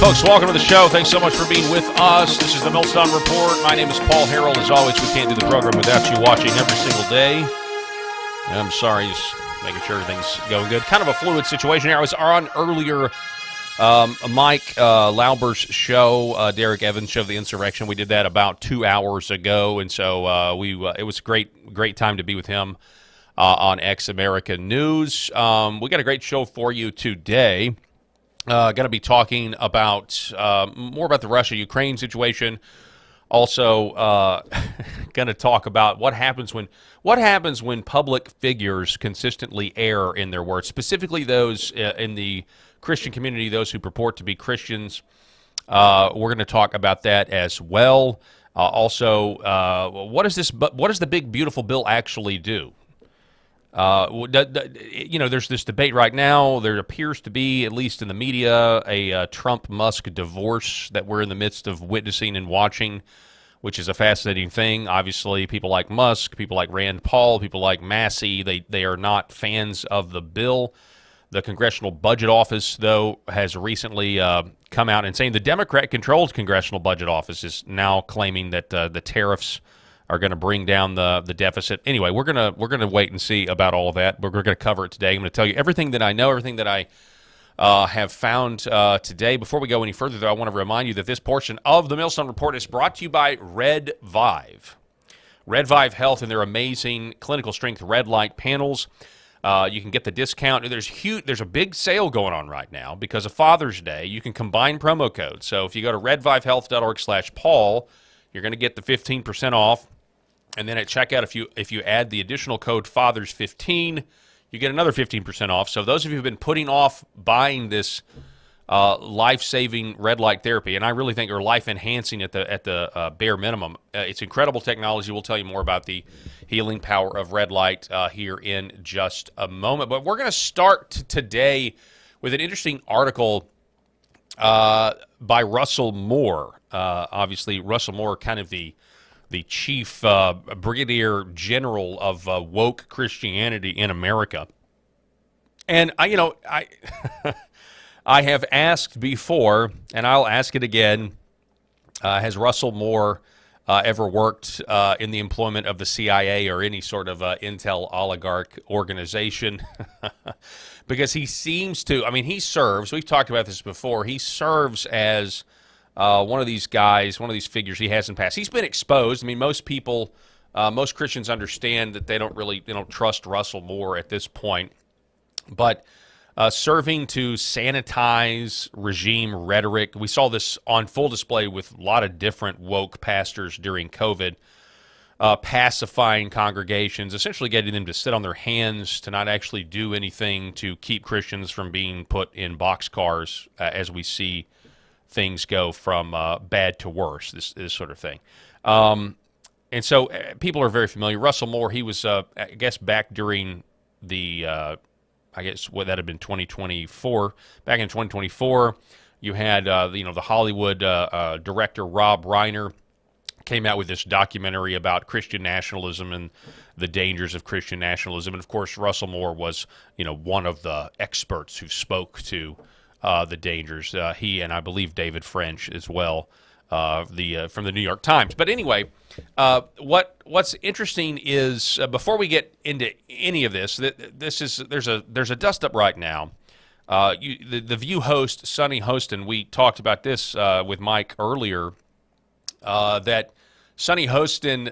folks, welcome to the show. Thanks so much for being with us. This is the Millstone Report. My name is Paul Harrell. As always, we can't do the program without you watching every single day. I'm sorry, just making sure everything's going good. Kind of a fluid situation here. I was on earlier Mike Lauber's show, Derek Evans' show, The Insurrection. We did that about 2 hours ago, and so it was a great time to be with him on X America News. We got a great show for you today. Going to be talking about more about the Russia-Ukraine situation. Also, going to talk about what happens when public figures consistently err in their words, specifically those in the Christian community, those who purport to be Christians. We're going to talk about that as well. Also, what does the big beautiful bill actually do? There's this debate right now. There appears to be, at least in the media, a Trump-Musk divorce that we're in the midst of witnessing and watching, which is a fascinating thing. Obviously, people like Musk, people like Rand Paul, people like Massey, they are not fans of the bill. The Congressional Budget Office, though, has recently come out and saying the Democrat-controlled Congressional Budget Office is now claiming that the tariffs are going to bring down the deficit. Anyway, we're gonna wait and see about all of that. But we're going to cover it today. I'm going to tell you everything that I know, everything that I have found today. Before we go any further, though, I want to remind you that this portion of the Millstone Report is brought to you by Red Vive. Red Vive Health and their amazing clinical strength red light panels. You can get the discount. There's a big sale going on right now because of Father's Day. You can combine promo codes. So if you go to redvivehealth.org/Paul, you're going to get the 15% off. And then at checkout, if you add the additional code FATHERS15, you get another 15% off. So those of you who have been putting off buying this life-saving red light therapy, and I really think are life-enhancing at the bare minimum, it's incredible technology. We'll tell you more about the healing power of red light here in just a moment. But we're going to start today with an interesting article by Russell Moore. Obviously, Russell Moore, kind of the chief brigadier general of woke Christianity in America. And I I have asked before, and I'll ask it again, has Russell Moore ever worked in the employment of the CIA or any sort of intel oligarch organization? Because he seems to, he serves, we've talked about this before, he serves as one of these guys, one of these figures he hasn't passed. He's been exposed. Most people, most Christians understand that they don't trust Russell Moore at this point. But serving to sanitize regime rhetoric, we saw this on full display with a lot of different woke pastors during COVID, pacifying congregations, essentially getting them to sit on their hands, to not actually do anything to keep Christians from being put in boxcars as we see things go from bad to worse, this sort of thing. And so people are very familiar. Russell Moore, he was, I guess, back during the, what that had been 2024. Back in 2024, you had, the Hollywood director Rob Reiner came out with this documentary about Christian nationalism and the dangers of Christian nationalism. And, of course, Russell Moore was, one of the experts who spoke to the dangers. He and I believe David French as well, from the New York Times. But anyway, what's interesting is before we get into any of this, there's a dust up right now. The View host Sonny Hostin, we talked about this with Mike earlier. That Sonny Hostin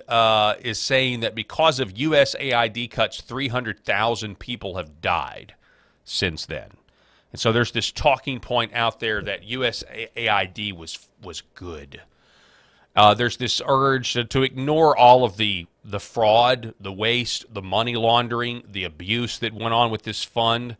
is saying that because of USAID cuts, 300,000 people have died since then. And so there's this talking point out there that USAID was good. There's this urge to ignore all of the fraud, the waste, the money laundering, the abuse that went on with this fund.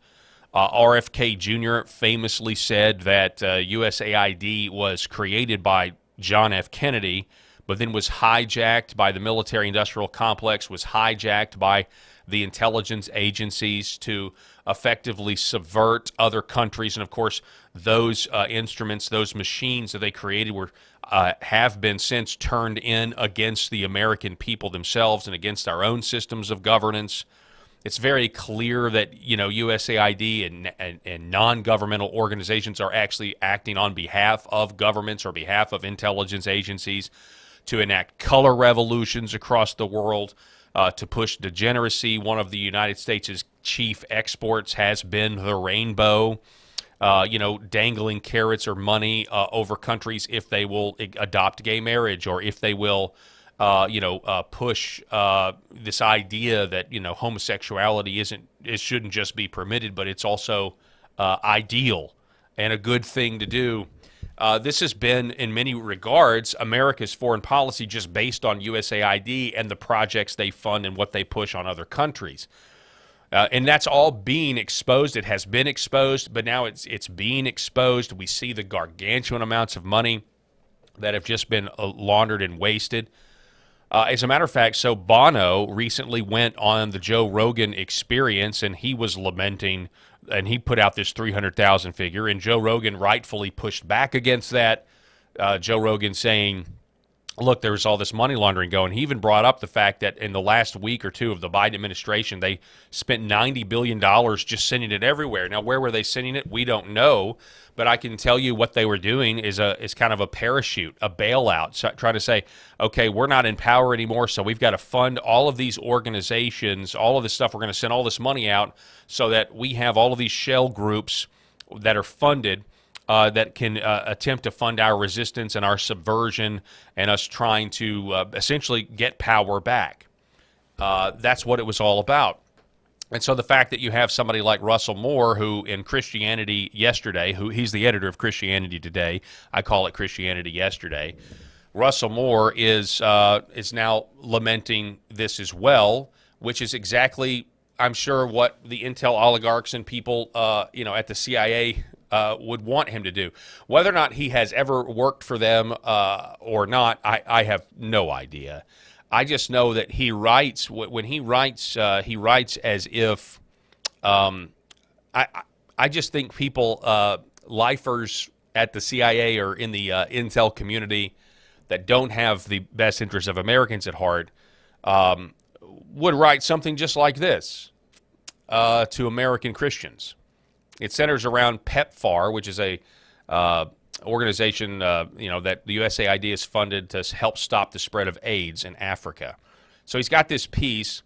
RFK Jr. famously said that USAID was created by John F. Kennedy, but then was hijacked by the military-industrial complex, was hijacked by the intelligence agencies to effectively subvert other countries. And, of course, those instruments, those machines that they created have been since turned in against the American people themselves and against our own systems of governance. It's very clear that, USAID and non-governmental organizations are actually acting on behalf of governments or behalf of intelligence agencies to enact color revolutions across the world, to push degeneracy. One of the United States' chief exports has been the rainbow, dangling carrots or money over countries if they will adopt gay marriage, or if they will push this idea that homosexuality shouldn't just be permitted, but it's also ideal and a good thing to do. This has been, in many regards, America's foreign policy, just based on USAID and the projects they fund and what they push on other countries. And that's all being exposed. It has been exposed, but now it's being exposed. We see the gargantuan amounts of money that have just been laundered and wasted. As a matter of fact, so Bono recently went on the Joe Rogan Experience, and he was lamenting, and he put out this 300,000 figure, and Joe Rogan rightfully pushed back against that. Joe Rogan saying, look, there's all this money laundering going. He even brought up the fact that in the last week or two of the Biden administration, they spent $90 billion just sending it everywhere. Now, where were they sending it? We don't know. But I can tell you what they were doing is kind of a parachute, a bailout, so trying to say, okay, we're not in power anymore, so we've got to fund all of these organizations, all of this stuff. We're going to send all this money out so that we have all of these shell groups that are funded that can attempt to fund our resistance and our subversion and us trying to essentially get power back. That's what it was all about. And so the fact that you have somebody like Russell Moore, who in Christianity Yesterday, he's the editor of Christianity Today, I call it Christianity Yesterday. Russell Moore is now lamenting this as well, which is exactly, I'm sure, what the intel oligarchs and people, at the CIA would want him to do. Whether or not he has ever worked for them or not, I have no idea. I just know that he writes, when he writes as if, I just think people, lifers at the CIA or in the intel community that don't have the best interests of Americans at heart, would write something just like this to American Christians. It centers around PEPFAR, which is a organization, that the USAID is funded to help stop the spread of AIDS in Africa. So he's got this piece,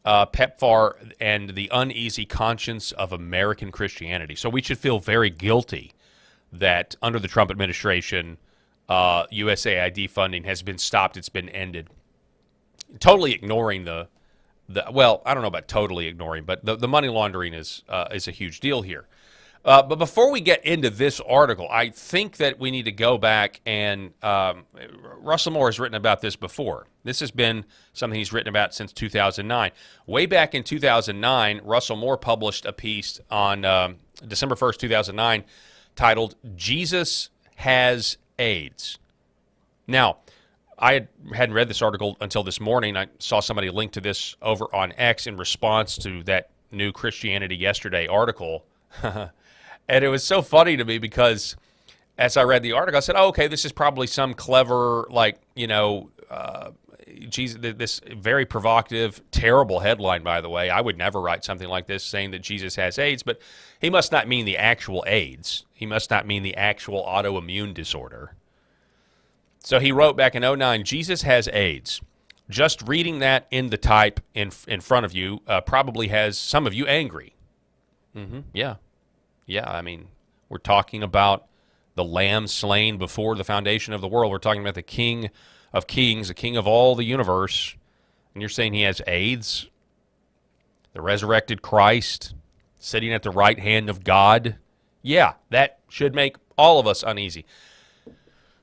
PEPFAR and the uneasy conscience of American Christianity. So we should feel very guilty that under the Trump administration, USAID funding has been stopped. It's been ended. Totally ignoring well, I don't know about totally ignoring, but the money laundering is a huge deal here. But before we get into this article, I think that we need to go back and Russell Moore has written about this before. This has been something he's written about since 2009. Way back in 2009, Russell Moore published a piece on December 1st, 2009, titled, "Jesus Has AIDS." Now, I hadn't read this article until this morning. I saw somebody link to this over on X in response to that new Christianity Yesterday article. And it was so funny to me because as I read the article, I said, oh, okay, this is probably some clever, Jesus, this very provocative, terrible headline, by the way. I would never write something like this saying that Jesus has AIDS, but he must not mean the actual AIDS. He must not mean the actual autoimmune disorder. So he wrote back in 2009, Jesus has AIDS. Just reading that in the type in front of you probably has some of you angry. Yeah. Yeah, I mean, we're talking about the lamb slain before the foundation of the world. We're talking about the King of Kings, the King of all the universe. And you're saying he has AIDS? The resurrected Christ sitting at the right hand of God? Yeah, that should make all of us uneasy.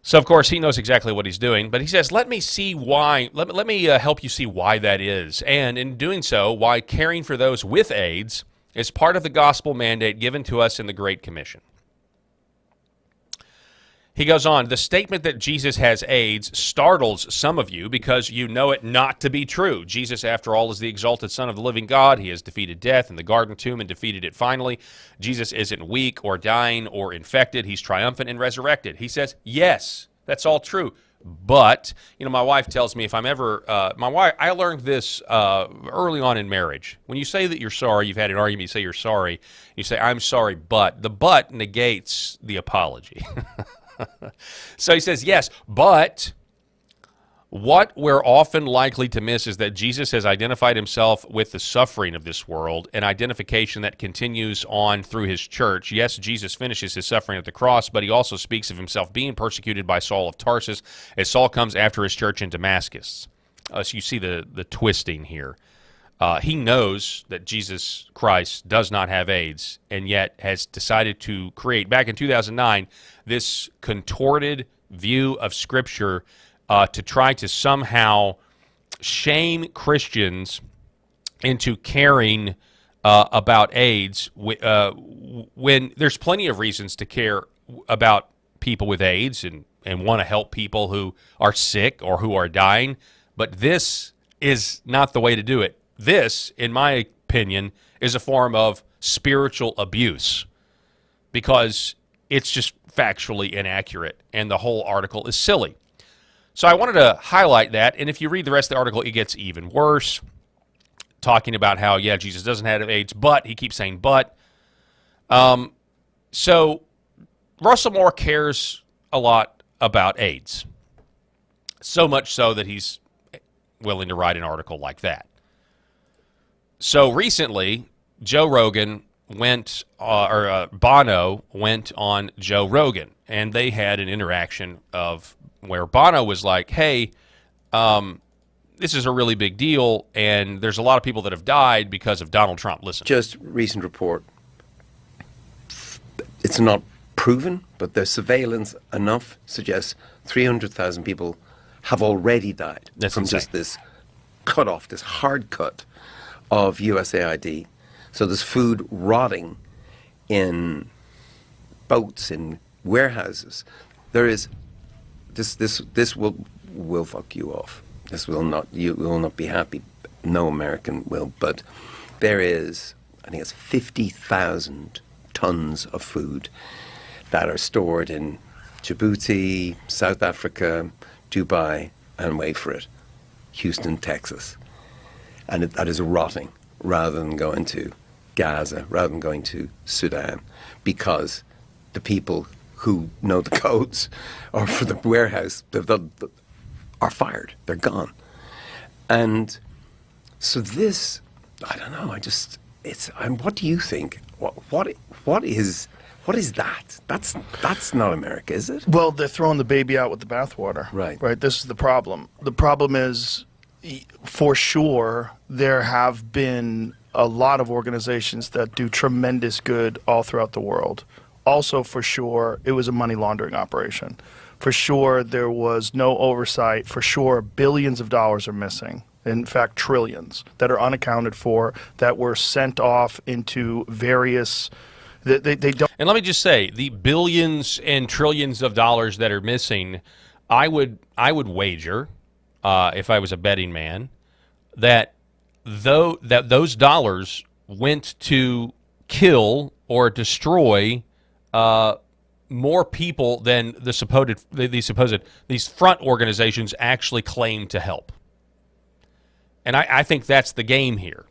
So, of course, he knows exactly what he's doing, but he says, let me see why, let me help you see why that is. And in doing so, why caring for those with AIDS is part of the gospel mandate given to us in the Great Commission. He goes on, the statement that Jesus has AIDS startles some of you because you know it not to be true. Jesus, after all, is the exalted Son of the living God. He has defeated death in the garden tomb and defeated it finally. Jesus isn't weak or dying or infected. He's triumphant and resurrected. He says, yes, that's all true. But, my wife tells me if I'm ever, I learned this early on in marriage. When you say that you're sorry, you've had an argument, you say you're sorry, you say, I'm sorry, but. The but negates the apology. So he says, yes, but what we're often likely to miss is that Jesus has identified himself with the suffering of this world, an identification that continues on through his church. Yes, Jesus finishes his suffering at the cross, but he also speaks of himself being persecuted by Saul of Tarsus as Saul comes after his church in Damascus. So you see the twisting here. He knows that Jesus Christ does not have AIDS, and yet has decided to create, back in 2009, this contorted view of Scripture to try to somehow shame Christians into caring about AIDS when there's plenty of reasons to care about people with AIDS and want to help people who are sick or who are dying. But this is not the way to do it. This, in my opinion, is a form of spiritual abuse because it's just factually inaccurate and the whole article is silly. So I wanted to highlight that, and if you read the rest of the article, it gets even worse, talking about how, yeah, Jesus doesn't have AIDS, but, he keeps saying but. So Russell Moore cares a lot about AIDS, so much so that he's willing to write an article like that. So recently, Joe Rogan Bono went on Joe Rogan, and they had an interaction of where Bono was like, hey, this is a really big deal, and there's a lot of people that have died because of Donald Trump. Listen. Just recent report. It's not proven, but the surveillance enough suggests 300,000 people have already died from insane. Just this cut off, this hard cut of USAID. So there's food rotting in boats, in warehouses. There is this will fuck you off. You will not be happy. No American will. But there is, I think it's 50,000 tons of food that are stored in Djibouti, South Africa, Dubai, and wait for it, Houston, Texas. And that is rotting rather than going to Gaza, rather than going to Sudan, because the people who know the codes or for the warehouse are fired. They're gone. And so this, I don't know, what do you think? What is that? That's not America, is it? Well, they're throwing the baby out with the bathwater. Right. Right. This is the problem. The problem is, for sure, there have been a lot of organizations that do tremendous good all throughout the world. Also, for sure, it was a money laundering operation. For sure, there was no oversight. For sure, billions of dollars are missing. In fact, trillions that are unaccounted for, that were sent off into various... They don't. And let me just say, the billions and trillions of dollars that are missing, I would wager, if I was a betting man, that those dollars went to kill or destroy more people than these front organizations actually claim to help. And I think that's the game here.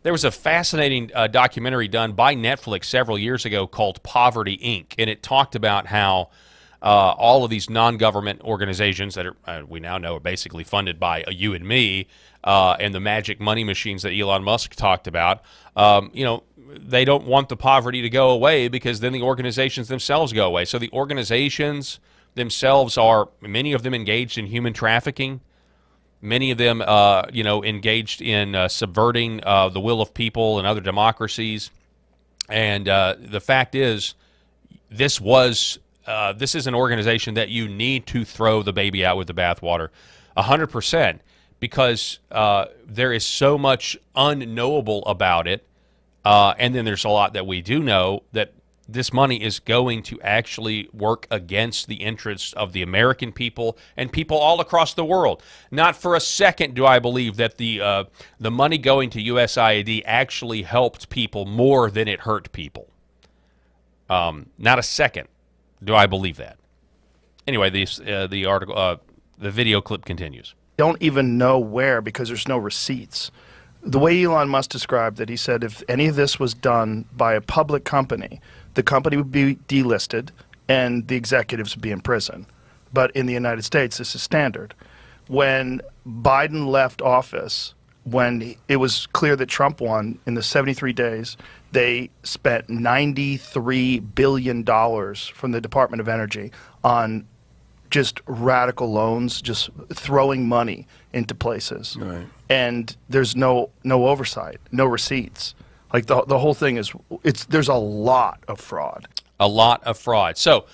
There was a fascinating documentary done by Netflix several years ago called Poverty, Inc., and it talked about how all of these non-government organizations that we now know are basically funded by you and me, and the magic money machines that Elon Musk talked about, they don't want the poverty to go away because then the organizations themselves go away. So the organizations themselves are, many of them engaged in human trafficking. Many of them, engaged in subverting the will of people and other democracies. And the fact is, this is an organization that you need to throw the baby out with the bathwater, 100%, because there is so much unknowable about it. And then there's a lot that we do know, that this money is going to actually work against the interests of the American people and people all across the world. Not for a second do I believe that the money going to USAID actually helped people more than it hurt people. Not a second do I believe that. Anyway, the article, The video clip continues. Don't even know where because there's no receipts. The way Elon Musk described it, he said if any of this was done by a public company, the company would be delisted and the executives would be in prison. But in the United States, this is standard. When Biden left office, when it was clear that Trump won, in the 73 days, they spent $93 billion from the Department of Energy on just radical loans, just throwing money into places. Right. And there's no oversight, no receipts. Like the whole thing is, there's a lot of fraud. A lot of fraud. So,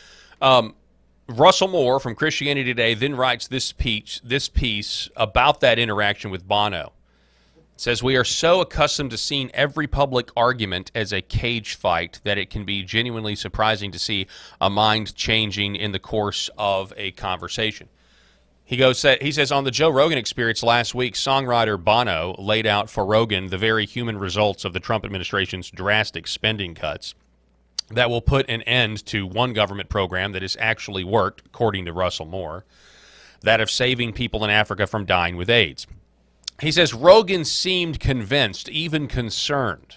Russell Moore from Christianity Today then writes this piece about that interaction with Bono. It says, we are so accustomed to seeing every public argument as a cage fight that it can be genuinely surprising to see a mind changing in the course of a conversation. He says, on the Joe Rogan Experience last week, songwriter Bono laid out for Rogan the very human results of the Trump administration's drastic spending cuts that will put an end to one government program that has actually worked, according to Russell Moore, that of saving people in Africa from dying with AIDS. He says, Rogan seemed convinced, even concerned.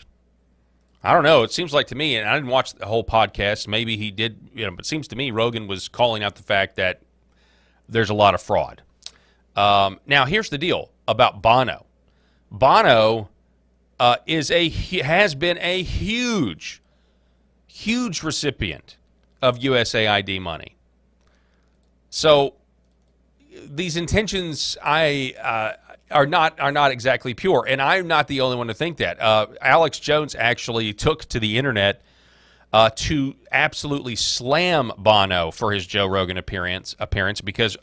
I don't know. It seems like to me, and I didn't watch the whole podcast, maybe he did, but it seems to me Rogan was calling out the fact that there's a lot of fraud. Now, here's the deal about Bono. Bono has been a huge recipient of USAID money. So these intentions are not exactly pure, and I'm not the only one to think that. Alex Jones actually took to the internet to absolutely slam Bono for his Joe Rogan appearance because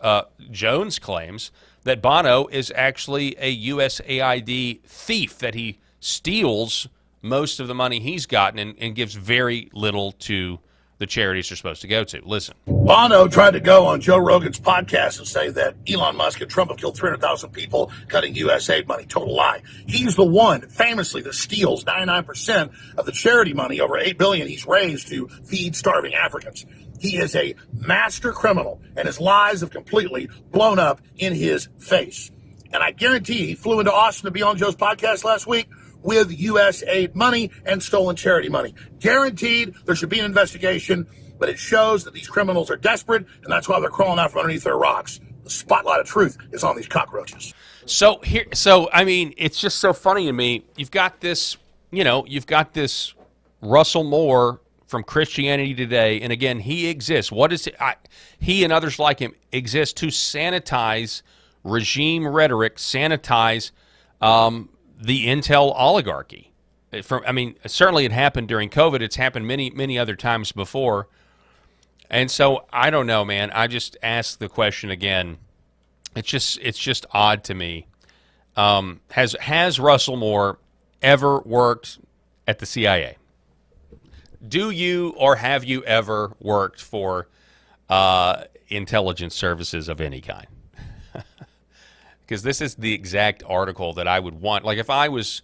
Jones claims that Bono is actually a USAID thief, that he steals most of the money he's gotten and gives very little to the charities they're supposed to go to. Listen. Bono tried to go on Joe Rogan's podcast and say that Elon Musk and Trump have killed 300,000 people cutting USAID money. Total lie. He's the one, famously, that steals 99% of the charity money, over $8 billion he's raised to feed starving Africans. He is a master criminal, and his lies have completely blown up in his face. And I guarantee he flew into Austin to be on Joe's podcast last week with USAID money and stolen charity money. Guaranteed there should be an investigation, but it shows that these criminals are desperate, and that's why they're crawling out from underneath their rocks. The spotlight of truth is on these cockroaches. So I mean, it's just so funny to me. You've got this Russell Moore from Christianity Today, and again, he exists. What is it? He and others like him exist to sanitize regime rhetoric, sanitize the intel oligarchy. Certainly it happened during COVID. It's happened many other times before. And so I don't know, man. I just ask the question again. It's just odd to me. Has Russell Moore ever worked at the CIA? Do you or have you ever worked for intelligence services of any kind? Because this is the exact article that I would want. Like if I was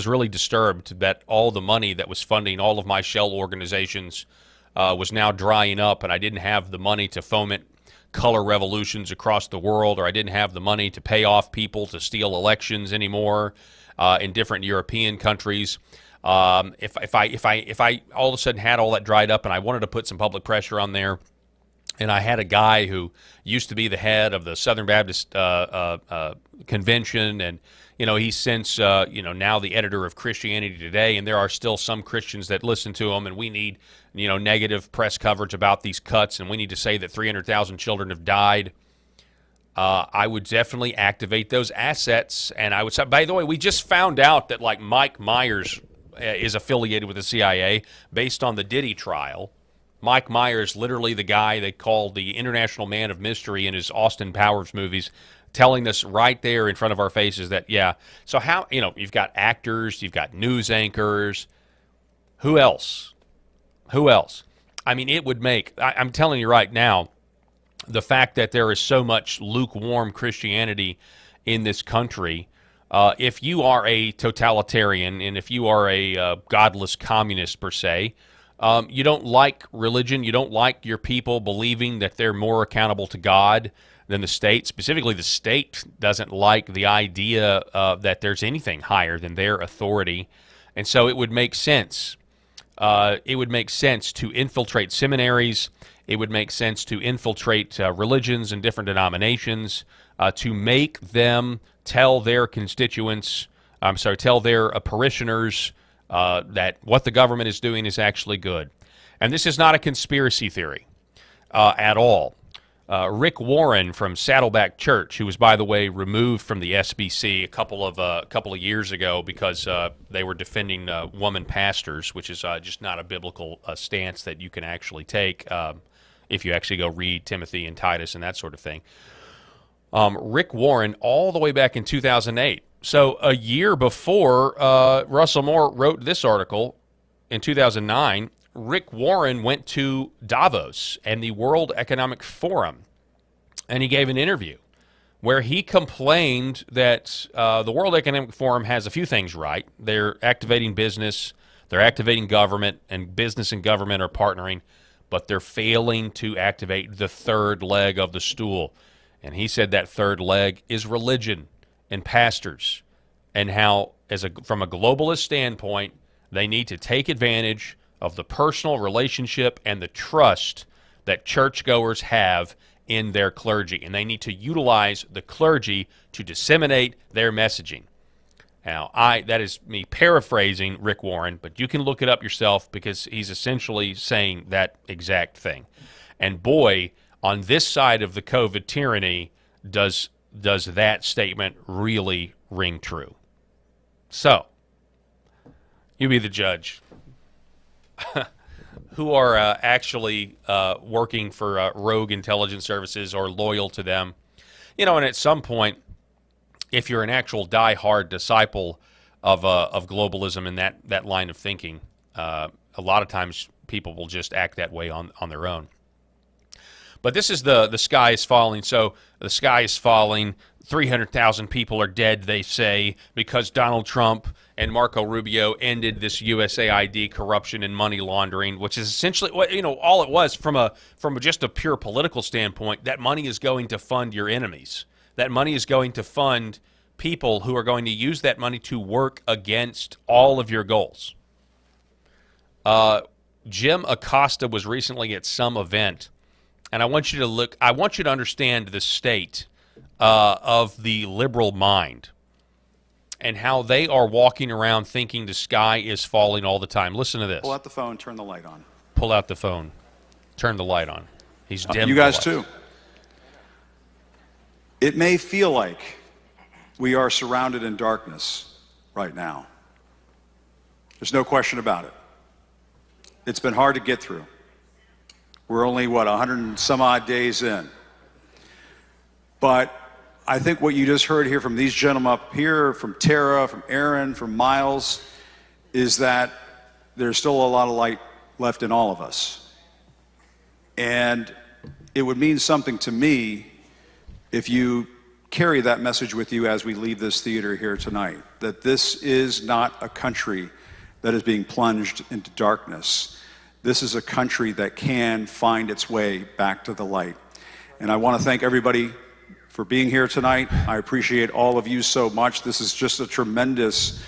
really disturbed that all the money that was funding all of my shell organizations was now drying up, and I didn't have the money to foment color revolutions across the world, or I didn't have the money to pay off people to steal elections anymore in different European countries. If I all of a sudden had all that dried up, and I wanted to put some public pressure on there, and I had a guy who used to be the head of the Southern Baptist Convention, and he's since now the editor of Christianity Today, and there are still some Christians that listen to him, and we need negative press coverage about these cuts, and we need to say that 300,000 children have died. I would definitely activate those assets, and I would say, by the way, we just found out that like Mike Myers is affiliated with the CIA based on the Diddy trial. Mike Myers, literally the guy they called the International Man of Mystery in his Austin Powers movies, telling us right there in front of our faces that, yeah. So how, you've got actors, you've got news anchors. Who else? I mean, it would make, I'm telling you right now, the fact that there is so much lukewarm Christianity in this country, if you are a totalitarian and if you are a godless communist per se, You don't like religion. You don't like your people believing that they're more accountable to God than the state. Specifically, the state doesn't like the idea that there's anything higher than their authority. And so it would make sense. It would make sense to infiltrate seminaries. It would make sense to infiltrate religions and different denominations to make them tell their constituents, tell their parishioners that what the government is doing is actually good. And this is not a conspiracy theory at all. Rick Warren from Saddleback Church, who was, by the way, removed from the SBC a couple of years ago because they were defending woman pastors, which is just not a biblical stance that you can actually take if you actually go read Timothy and Titus and that sort of thing. Rick Warren, all the way back in 2008. So a year before Russell Moore wrote this article in 2009, Rick Warren went to Davos and the World Economic Forum, and he gave an interview where he complained that the World Economic Forum has a few things right. They're activating business, they're activating government, and business and government are partnering, but they're failing to activate the third leg of the stool. And he said that third leg is religion and pastors, and how, from a globalist standpoint, they need to take advantage of the personal relationship and the trust that churchgoers have in their clergy, and they need to utilize the clergy to disseminate their messaging. Now, that is me paraphrasing Rick Warren, but you can look it up yourself because he's essentially saying that exact thing. And boy, on this side of the COVID tyranny, does that statement really ring true? So, you be the judge. Who are actually working for rogue intelligence services or loyal to them. And at some point, if you're an actual die-hard disciple of globalism and that line of thinking, a lot of times people will just act that way on their own. But this is the sky is falling. So the sky is falling. 300,000 people are dead, they say, because Donald Trump and Marco Rubio ended this USAID corruption and money laundering, which is essentially all it was from just a pure political standpoint. That money is going to fund your enemies. That money is going to fund people who are going to use that money to work against all of your goals. Jim Acosta was recently at some event, and I want you to understand the state of the liberal mind and how they are walking around thinking the sky is falling all the time. Listen to this. Pull out the phone, turn the light on. Pull out the phone, turn the light on. He's dimmed. You guys too. It may feel like we are surrounded in darkness right now. There's no question about it. It's been hard to get through. We're only, 100 and some odd days in. But I think what you just heard here from these gentlemen up here, from Tara, from Aaron, from Miles, is that there's still a lot of light left in all of us. And it would mean something to me if you carry that message with you as we leave this theater here tonight, that this is not a country that is being plunged into darkness. This is a country that can find its way back to the light. And I want to thank everybody for being here tonight. I appreciate all of you so much. This is just a tremendous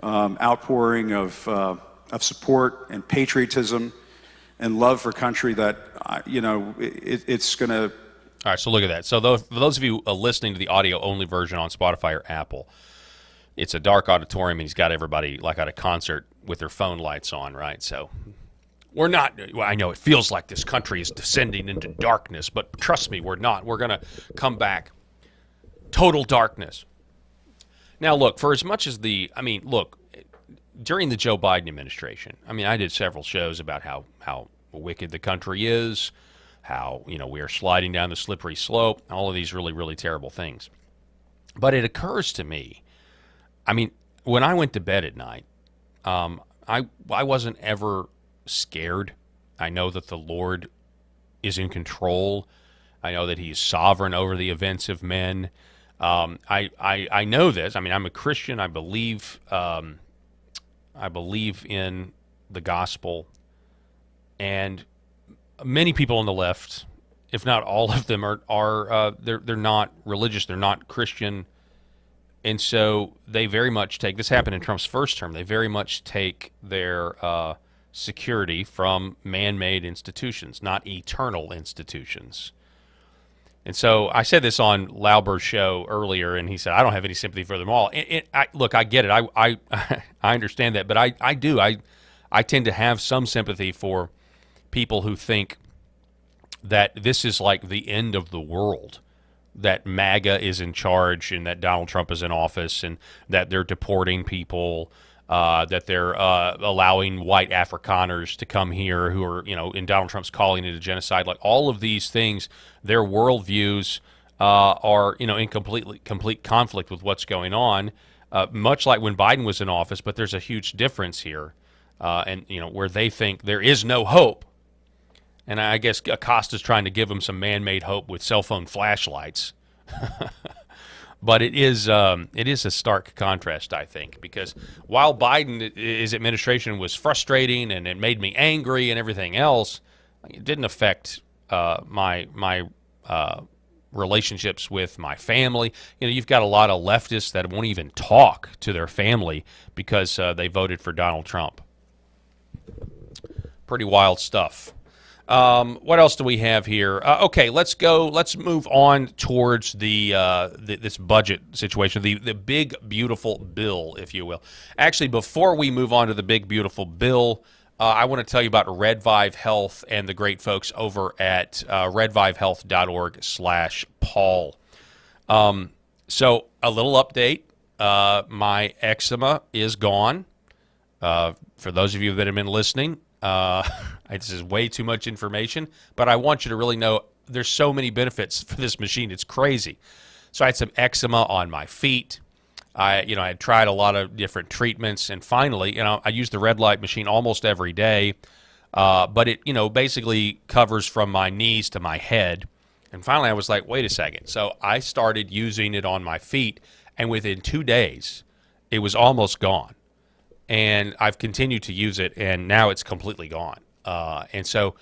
outpouring of support and patriotism and love for country that, it's going to... All right, so look at that. So for those of you listening to the audio-only version on Spotify or Apple, it's a dark auditorium, and he's got everybody like at a concert with their phone lights on, right? So we're not, I know it feels like this country is descending into darkness, but trust me, we're not. We're going to come back. Total darkness. Now, look, for as much as during the Joe Biden administration, I did several shows about how wicked the country is, how, we are sliding down the slippery slope, all of these really, really terrible things. But it occurs to me, when I went to bed at night, I wasn't ever scared. I know that the Lord is in control. I know that He's sovereign over the events of men. I know this. I'm a Christian. I believe in the gospel. and many people on the left, if not all of them, they're not religious, they're not Christian, and so they very much take, this happened in Trump's first term, they very much take their security from man-made institutions, not eternal institutions. And so I said this on Lauber's show earlier, and he said, I don't have any sympathy for them all. Look, I get it. I understand that, but I do. I tend to have some sympathy for people who think that this is like the end of the world, that MAGA is in charge and that Donald Trump is in office and that they're deporting people, that they're allowing white Afrikaners to come here who are, in Donald Trump's calling it a genocide. Like all of these things, their worldviews are, in complete conflict with what's going on, much like when Biden was in office. But there's a huge difference here, and where they think there is no hope. And I guess Acosta's trying to give them some man-made hope with cell phone flashlights. But it is a stark contrast, I think, because while his administration was frustrating and it made me angry and everything else, it didn't affect my relationships with my family. You've got a lot of leftists that won't even talk to their family because they voted for Donald Trump. Pretty wild stuff. What else do we have here? Okay, let's move on towards this budget situation, the big, beautiful bill, if you will. Actually, before we move on to the big, beautiful bill, I want to tell you about Redvive Health and the great folks over at redvivehealth.org/Paul. So a little update. My eczema is gone. For those of you that have been listening, this is way too much information, but I want you to really know there's so many benefits for this machine. It's crazy. So I had some eczema on my feet. I had tried a lot of different treatments, and finally, I use the red light machine almost every day, but it, basically covers from my knees to my head. And finally, I was like, wait a second. So I started using it on my feet, and within 2 days, it was almost gone. And I've continued to use it, and now it's completely gone. And so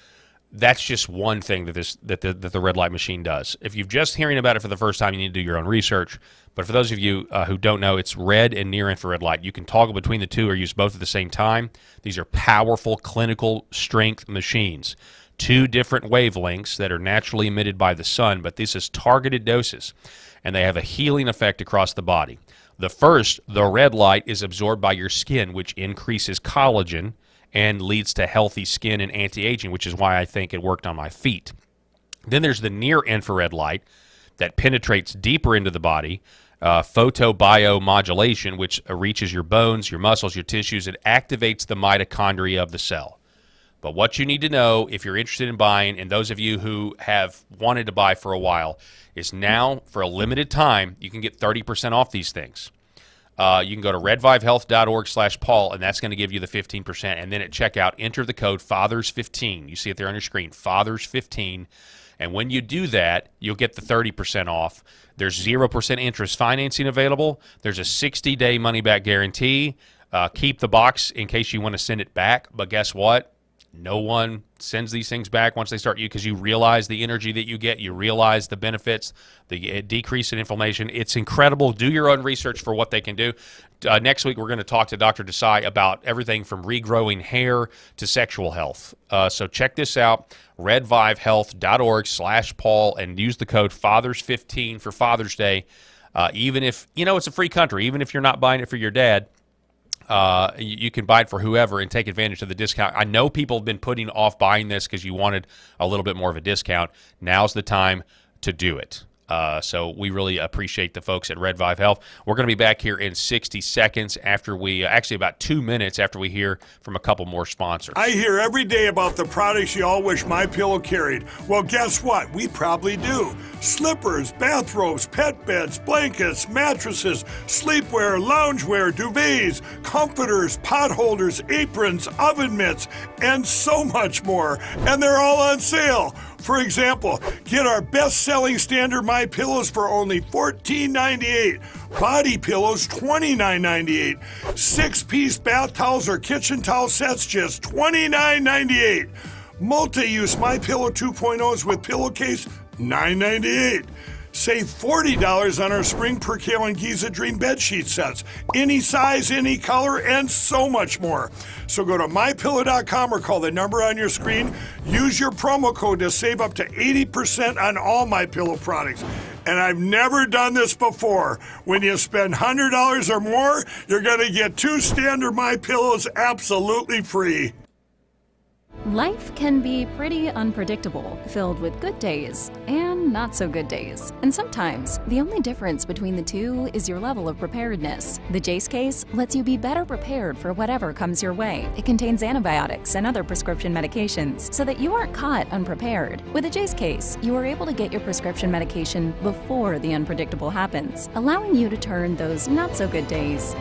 that's just one thing that the red light machine does. If you're just hearing about it for the first time, you need to do your own research. But for those of you who don't know, it's red and near infrared light. You can toggle between the two or use both at the same time. These are powerful clinical strength machines. 2 different wavelengths that are naturally emitted by the sun, but this is targeted doses, and they have a healing effect across the body. The first, the red light, is absorbed by your skin, which increases collagen and leads to healthy skin and anti-aging, which is why I think it worked on my feet. Then there's the near-infrared light that penetrates deeper into the body, photobiomodulation, which reaches your bones, your muscles, your tissues. It activates the mitochondria of the cell. But what you need to know if you're interested in buying, and those of you who have wanted to buy for a while, is now, for a limited time, you can get 30% off these things. You can go to redvivehealth.org/Paul, and that's going to give you the 15%. And then at checkout, enter the code FATHERS15. You see it there on your screen, FATHERS15. And when you do that, you'll get the 30% off. There's 0% interest financing available. There's a 60-day money-back guarantee. Keep the box in case you want to send it back. But guess what? No one sends these things back once they start because you realize the energy that you get. You realize the benefits, the decrease in inflammation. It's incredible. Do your own research for what they can do. Next week, we're going to talk to Dr. Desai about everything from regrowing hair to sexual health. So check this out, redvivehealth.org/Paul, and use the code FATHERS15 for Father's Day. Even if, it's a free country, even if you're not buying it for your dad, you can buy it for whoever and take advantage of the discount. I know people have been putting off buying this because you wanted a little bit more of a discount. Now's the time to do it. So we really appreciate the folks at Redvive Health. We're going to be back here in 60 seconds after we, actually about 2 minutes after we hear from a couple more sponsors. I hear every day about the products you all wish MyPillow carried. Well, guess what? We probably do. Slippers, bathrobes, pet beds, blankets, mattresses, sleepwear, loungewear, duvets, comforters, pot holders, aprons, oven mitts, and so much more. And they're all on sale. For example, get our best-selling standard MyPillows for only $14.98. Body pillows, $29.98. 6-piece bath towels or kitchen towel sets, just $29.98. Multi-use MyPillow 2.0s with pillowcase, $9.98. Save $40 on our Spring Percale and Giza Dream bed sheet sets. Any size, any color, and so much more. So go to MyPillow.com or call the number on your screen. Use your promo code to save up to 80% on all MyPillow products. And I've never done this before. When you spend $100 or more, you're going to get 2 standard MyPillows absolutely free. Life can be pretty unpredictable, filled with good days and not so good days. And sometimes, the only difference between the two is your level of preparedness. The Jace case lets you be better prepared for whatever comes your way. It contains antibiotics and other prescription medications so that you aren't caught unprepared. With the Jace case, you are able to get your prescription medication before the unpredictable happens, allowing you to turn those not so good days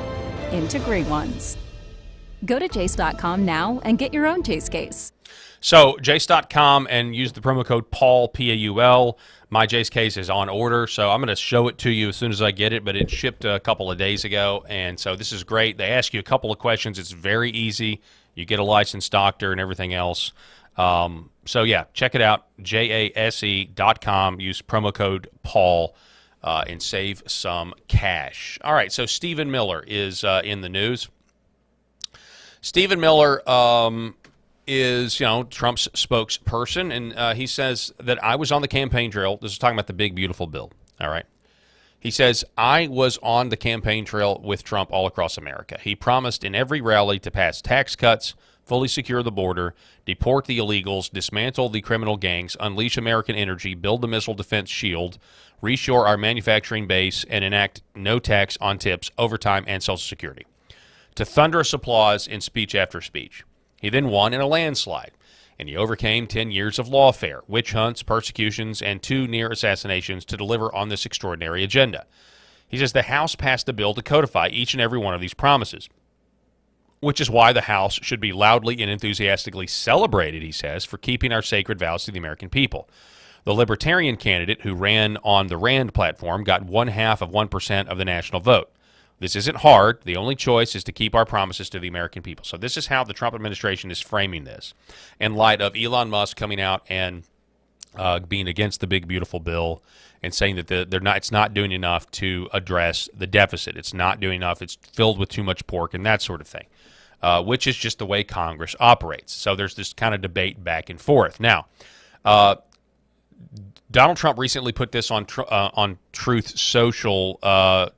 into great ones. Go to jace.com now and get your own Jace case. So, jace.com and use the promo code Paul, P-A-U-L. My Jace case is on order, so I'm going to show it to you as soon as I get it, but it shipped a couple of days ago, and so this is great. They ask you a couple of questions. It's very easy. You get a licensed doctor and everything else. So, yeah, check it out, jase.com. Use promo code Paul and save some cash. All right, so Stephen Miller is in the news. Stephen Miller is, Trump's spokesperson, and he says that I was on the campaign trail. This is talking about the big, beautiful bill, all right? He says, I was on the campaign trail with Trump all across America. He promised in every rally to pass tax cuts, fully secure the border, deport the illegals, dismantle the criminal gangs, unleash American energy, build the missile defense shield, reshore our manufacturing base, and enact no tax on tips, overtime, and Social Security. To thunderous applause in speech after speech. He then won in a landslide, and he overcame 10 years of lawfare, witch hunts, persecutions, and 2 near assassinations to deliver on this extraordinary agenda. He says the House passed a bill to codify each and every one of these promises, which is why the House should be loudly and enthusiastically celebrated, he says, for keeping our sacred vows to the American people. The Libertarian candidate who ran on the RAND platform got 0.5% of the national vote. This isn't hard. The only choice is to keep our promises to the American people. So this is how the Trump administration is framing this in light of Elon Musk coming out and being against the big, beautiful bill and saying that it's not doing enough to address the deficit. It's not doing enough. It's filled with too much pork and that sort of thing, which is just the way Congress operates. So there's this kind of debate back and forth. Now, Donald Trump recently put this on Truth Social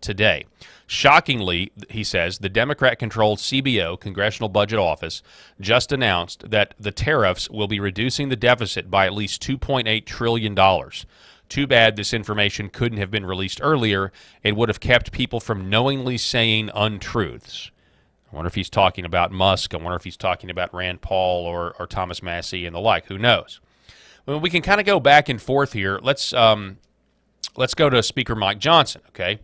today. Shockingly, he says, the Democrat-controlled CBO, Congressional Budget Office, just announced that the tariffs will be reducing the deficit by at least $2.8 trillion. Too bad this information couldn't have been released earlier. It would have kept people from knowingly saying untruths. I wonder if he's talking about Musk. I wonder if he's talking about Rand Paul or Thomas Massie and the like. Who knows? Well, we can kind of go back and forth here. Let's go to Speaker Mike Johnson, okay?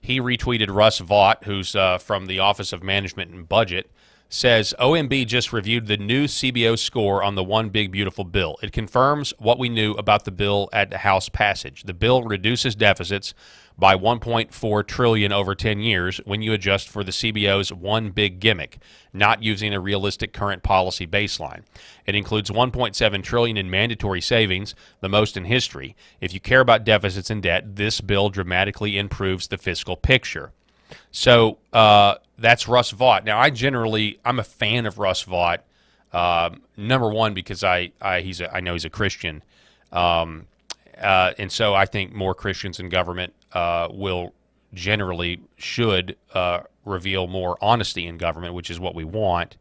He retweeted Russ Vought, who's from the Office of Management and Budget, says, OMB just reviewed the new CBO score on the One Big Beautiful Bill. It confirms what we knew about the bill at the House passage. The bill reduces deficits by $1.4 trillion over 10 years when you adjust for the CBO's one big gimmick, not using a realistic current policy baseline. It includes $1.7 trillion in mandatory savings, the most in history. If you care about deficits and debt, this bill dramatically improves the fiscal picture. So that's Russ Vought. Now, I'm a fan of Russ Vought. Number one, because I know he's a Christian, and so I think more Christians in government should reveal more honesty in government, which is what we want.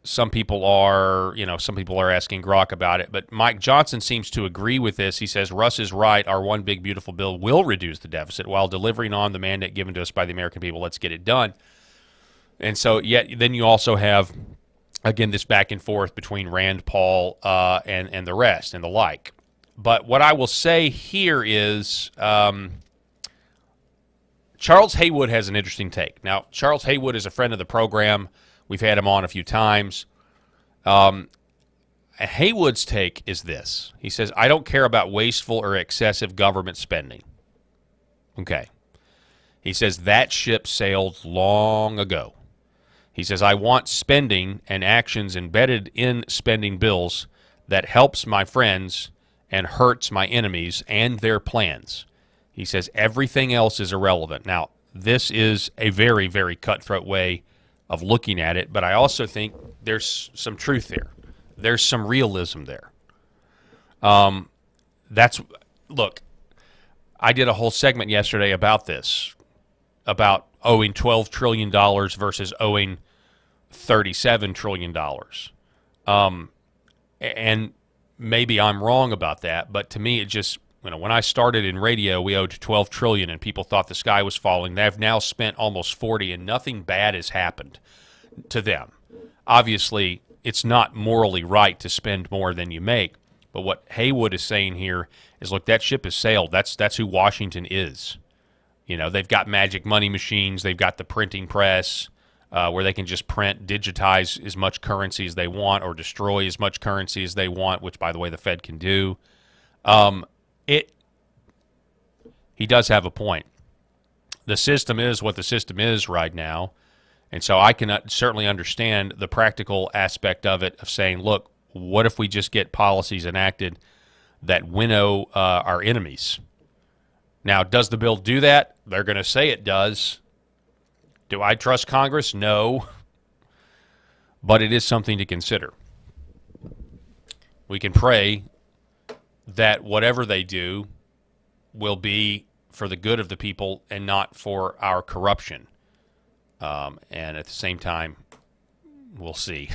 Some people are asking Grok about it, but Mike Johnson seems to agree with this. He says, Russ is right. Our One Big Beautiful Bill will reduce the deficit while delivering on the mandate given to us by the American people. Let's get it done. And so then you also have, again, this back and forth between Rand Paul and the rest and the like. But what I will say here is Charles Haywood has an interesting take. Now, Charles Haywood is a friend of the program. We've had him on a few times. Haywood's take is this. He says, I don't care about wasteful or excessive government spending. Okay. He says that ship sailed long ago. He says, I want spending and actions embedded in spending bills that helps my friends and hurts my enemies and their plans. He says everything else is irrelevant. Now, this is a very, very cutthroat way of looking at it, but I also think there's some truth there. There's some realism there. Look, I did a whole segment yesterday about this, about owing $12 trillion versus owing $37 trillion. And maybe I'm wrong about that, but to me it just, when I started in radio, we owed $12 trillion and people thought the sky was falling. They've now spent almost 40 and nothing bad has happened to them. Obviously, it's not morally right to spend more than you make, but what Haywood is saying here is, look, that ship has sailed. That's who Washington is. They've got magic money machines. They've got the printing press where they can just print, digitize as much currency as they want or destroy as much currency as they want, which, by the way, the Fed can do. He does have a point. The system is what the system is right now, and so I can certainly understand the practical aspect of it, of saying, look, what if we just get policies enacted that winnow our enemies? Now, does the bill do that? They're going to say it does. Do I trust Congress? No. But it is something to consider. We can pray that whatever they do will be for the good of the people and not for our corruption. And at the same time, we'll see,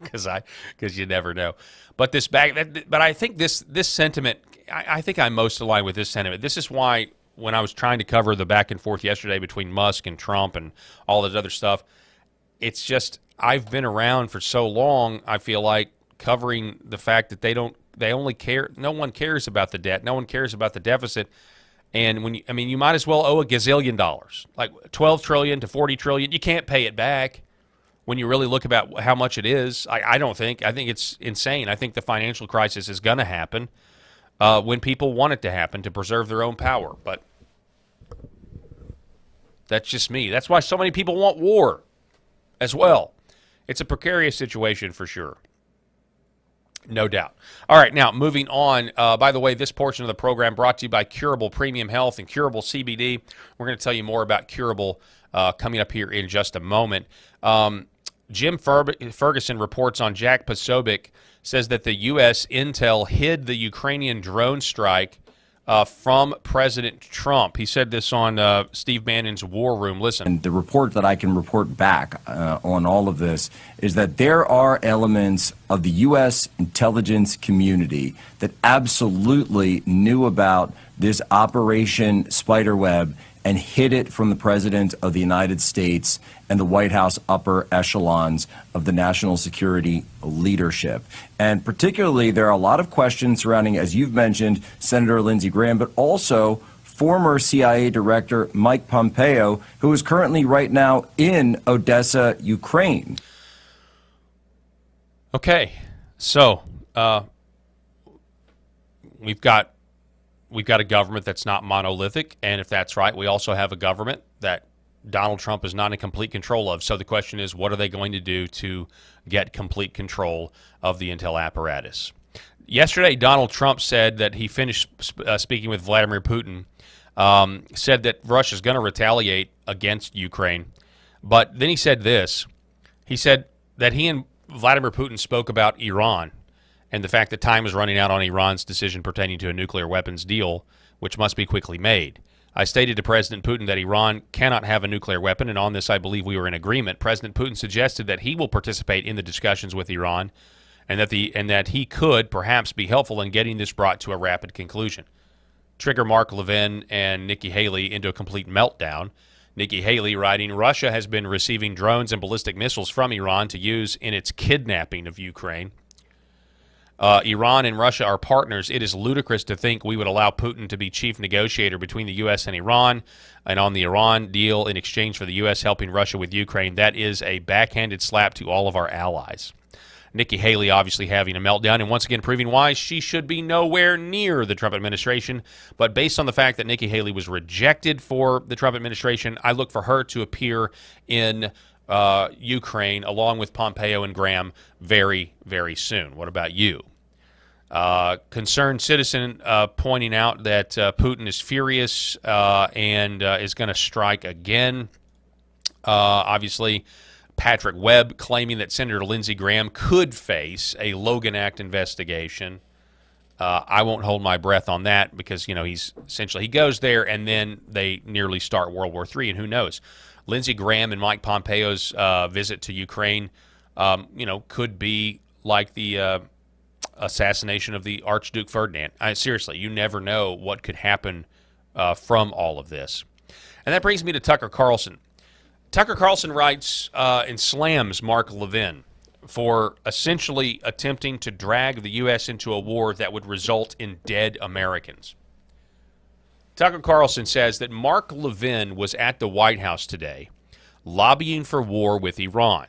because you never know. But I think this sentiment, I think I'm most aligned with this sentiment. This is why when I was trying to cover the back and forth yesterday between Musk and Trump and all this other stuff, it's just, I've been around for so long, I feel like, covering the fact that they only care, no one cares about the debt, no one cares about the deficit. And you might as well owe $1 gazillion, like 12 trillion to 40 trillion. You can't pay it back when you really look about how much it is. I think it's insane. I think the financial crisis is going to happen when people want it to happen to preserve their own power. But that's just me. That's why so many people want war as well. It's a precarious situation for sure. No doubt. All right, now moving on. By the way, this portion of the program brought to you by Curable Premium Health and Curable CBD. We're going to tell you more about Curable coming up here in just a moment. Jim Ferguson reports on Jack Posobiec, says that the U.S. intel hid the Ukrainian drone strike from President Trump. He said this on Steve Bannon's War Room. Listen. And the report that I can report back on all of this is that there are elements of the U.S. intelligence community that absolutely knew about this Operation Spiderweb and hid it from the President of the United States and the White House upper echelons of the national security leadership. And particularly, there are a lot of questions surrounding, as you've mentioned, Senator Lindsey Graham, but also former CIA Director Mike Pompeo, who is currently right now in Odessa, Ukraine. Okay, so we've got a government that's not monolithic, and if that's right, we also have a government that Donald Trump is not in complete control of. So the question is, what are they going to do to get complete control of the intel apparatus? Yesterday, Donald Trump said that he finished speaking with Vladimir Putin, said that Russia's going to retaliate against Ukraine. But then he said this. He said that he and Vladimir Putin spoke about Iran and the fact that time is running out on Iran's decision pertaining to a nuclear weapons deal, which must be quickly made. I stated to President Putin that Iran cannot have a nuclear weapon, and on this I believe we were in agreement. President Putin suggested that he will participate in the discussions with Iran and that he could perhaps be helpful in getting this brought to a rapid conclusion. Trigger Mark Levin and Nikki Haley into a complete meltdown. Nikki Haley writing, Russia has been receiving drones and ballistic missiles from Iran to use in its kidnapping of Ukraine. Iran and Russia are partners. It is ludicrous to think we would allow Putin to be chief negotiator between the U.S. and Iran, and on the Iran deal in exchange for the U.S. helping Russia with Ukraine. That is a backhanded slap to all of our allies. Nikki Haley obviously having a meltdown and once again proving why she should be nowhere near the Trump administration. But based on the fact that Nikki Haley was rejected for the Trump administration, I look for her to appear in Ukraine along with Pompeo and Graham very, very soon. What about you? Concerned citizen pointing out that Putin is furious and is going to strike again. Obviously, Patrick Webb claiming that Senator Lindsey Graham could face a Logan Act investigation. I won't hold my breath on that because, he's essentially, he goes there and then they nearly start World War III, and who knows? Lindsey Graham and Mike Pompeo's visit to Ukraine, could be like the assassination of the Archduke Ferdinand. Seriously, you never know what could happen from all of this. And that brings me to Tucker Carlson. Tucker Carlson writes and slams Mark Levin for essentially attempting to drag the U.S. into a war that would result in dead Americans. Tucker Carlson says that Mark Levin was at the White House today lobbying for war with Iran.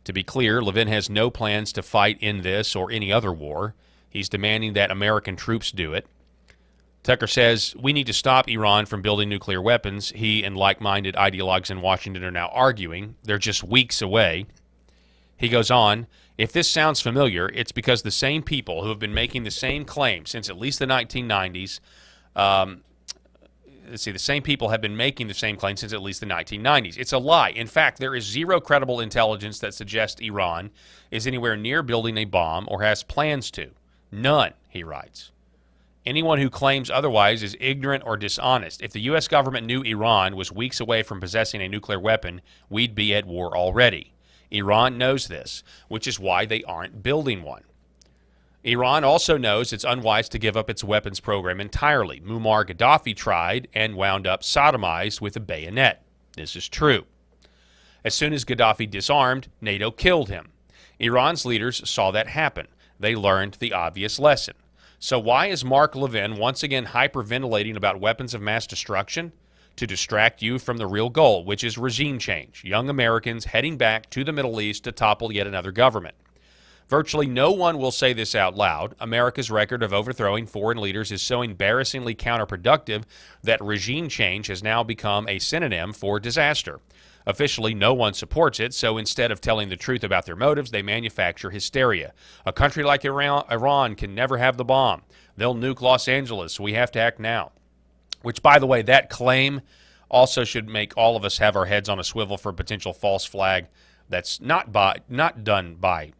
To be clear, Levin has no plans to fight in this or any other war. He's demanding that American troops do it. Tucker says, we need to stop Iran from building nuclear weapons. He and like-minded ideologues in Washington are now arguing. They're just weeks away. He goes on, if this sounds familiar, it's because the same people who have been making the same claim since at least the 1990s, the same people have been making the same claim since at least the 1990s. It's a lie. In fact, there is zero credible intelligence that suggests Iran is anywhere near building a bomb or has plans to. None, he writes. Anyone who claims otherwise is ignorant or dishonest. If the U.S. government knew Iran was weeks away from possessing a nuclear weapon, we'd be at war already. Iran knows this, which is why they aren't building one. Iran also knows it's unwise to give up its weapons program entirely. Muammar Gaddafi tried and wound up sodomized with a bayonet. This is true. As soon as Gaddafi disarmed, NATO killed him. Iran's leaders saw that happen. They learned the obvious lesson. So why is Mark Levin once again hyperventilating about weapons of mass destruction? To distract you from the real goal, which is regime change. Young Americans heading back to the Middle East to topple yet another government. Virtually no one will say this out loud. America's record of overthrowing foreign leaders is so embarrassingly counterproductive that regime change has now become a synonym for disaster. Officially, no one supports it, so instead of telling the truth about their motives, they manufacture hysteria. A country like Iran can never have the bomb. They'll nuke Los Angeles. We have to act now. Which, by the way, that claim also should make all of us have our heads on a swivel for a potential false flag that's not done by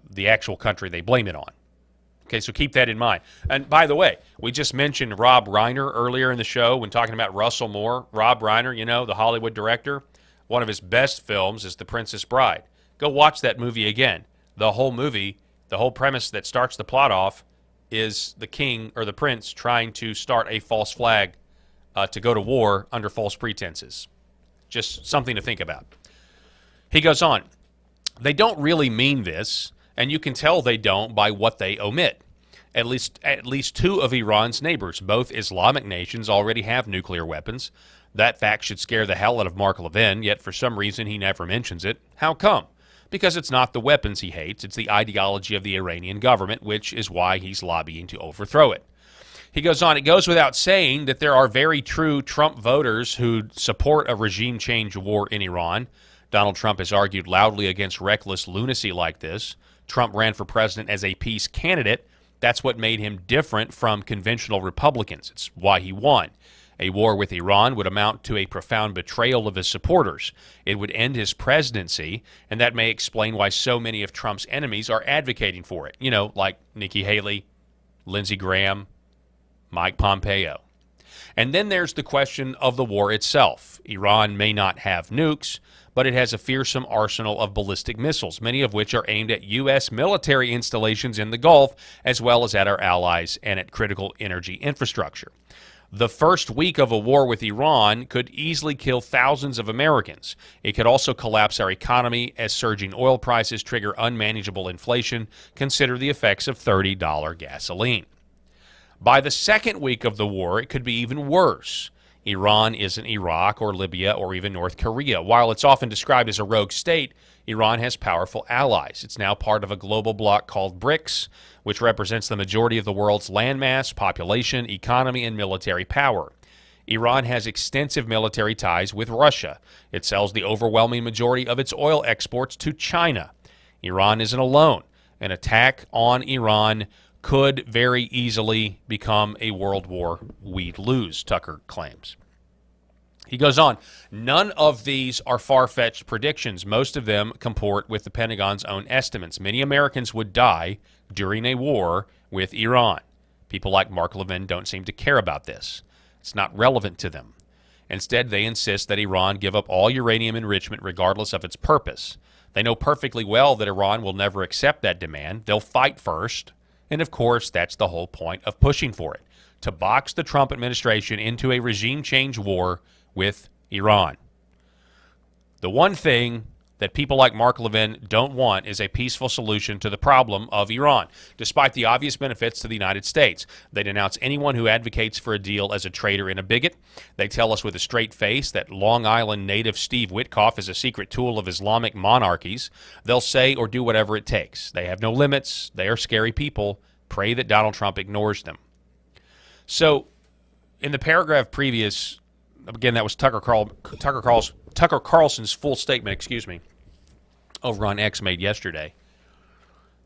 the actual country they blame it on. Okay, so keep that in mind. And by the way, we just mentioned Rob Reiner earlier in the show when talking about Russell Moore. Rob Reiner, the Hollywood director, one of his best films is The Princess Bride. Go watch that movie again. The whole movie, the whole premise that starts the plot off is the king or the prince trying to start a false flag to go to war under false pretenses. Just something to think about. He goes on. They don't really mean this, and you can tell they don't by what they omit. At least two of Iran's neighbors, both Islamic nations, already have nuclear weapons. That fact should scare the hell out of Mark Levin, yet for some reason he never mentions it. How come? Because it's not the weapons he hates, it's the ideology of the Iranian government, which is why he's lobbying to overthrow it. He goes on, it goes without saying that there are very true Trump voters who support a regime change war in Iran. Donald Trump has argued loudly against reckless lunacy like this. Trump ran for president as a peace candidate. That's what made him different from conventional Republicans. It's why he won. A war with Iran would amount to a profound betrayal of his supporters. It would end his presidency, and that may explain why so many of Trump's enemies are advocating for it. Like Nikki Haley, Lindsey Graham, Mike Pompeo. And then there's the question of the war itself. Iran may not have nukes, but it has a fearsome arsenal of ballistic missiles, many of which are aimed at U.S. military installations in the Gulf, as well as at our allies and at critical energy infrastructure. The first week of a war with Iran could easily kill thousands of Americans. It could also collapse our economy as surging oil prices trigger unmanageable inflation. Consider the effects of $30 gasoline. By the second week of the war, it could be even worse. Iran isn't Iraq or Libya or even North Korea. While it's often described as a rogue state, Iran has powerful allies. It's now part of a global bloc called BRICS, which represents the majority of the world's landmass, population, economy, and military power. Iran has extensive military ties with Russia. It sells the overwhelming majority of its oil exports to China. Iran isn't alone. An attack on Iran could very easily become a world war we'd lose, Tucker claims. He goes on, none of these are far-fetched predictions. Most of them comport with the Pentagon's own estimates. Many Americans would die during a war with Iran. People like Mark Levin don't seem to care about this. It's not relevant to them. Instead, they insist that Iran give up all uranium enrichment regardless of its purpose. They know perfectly well that Iran will never accept that demand. They'll fight first. And of course, that's the whole point of pushing for it, to box the Trump administration into a regime change war with Iran. The one thing that people like Mark Levin don't want is a peaceful solution to the problem of Iran, despite the obvious benefits to the United States. They denounce anyone who advocates for a deal as a traitor and a bigot. They tell us with a straight face that Long Island native Steve Witkoff is a secret tool of Islamic monarchies. They'll say or do whatever it takes. They have no limits. They are scary people. Pray that Donald Trump ignores them. So, in the paragraph previous, again, that was Tucker Carlson's full statement, over on X made yesterday.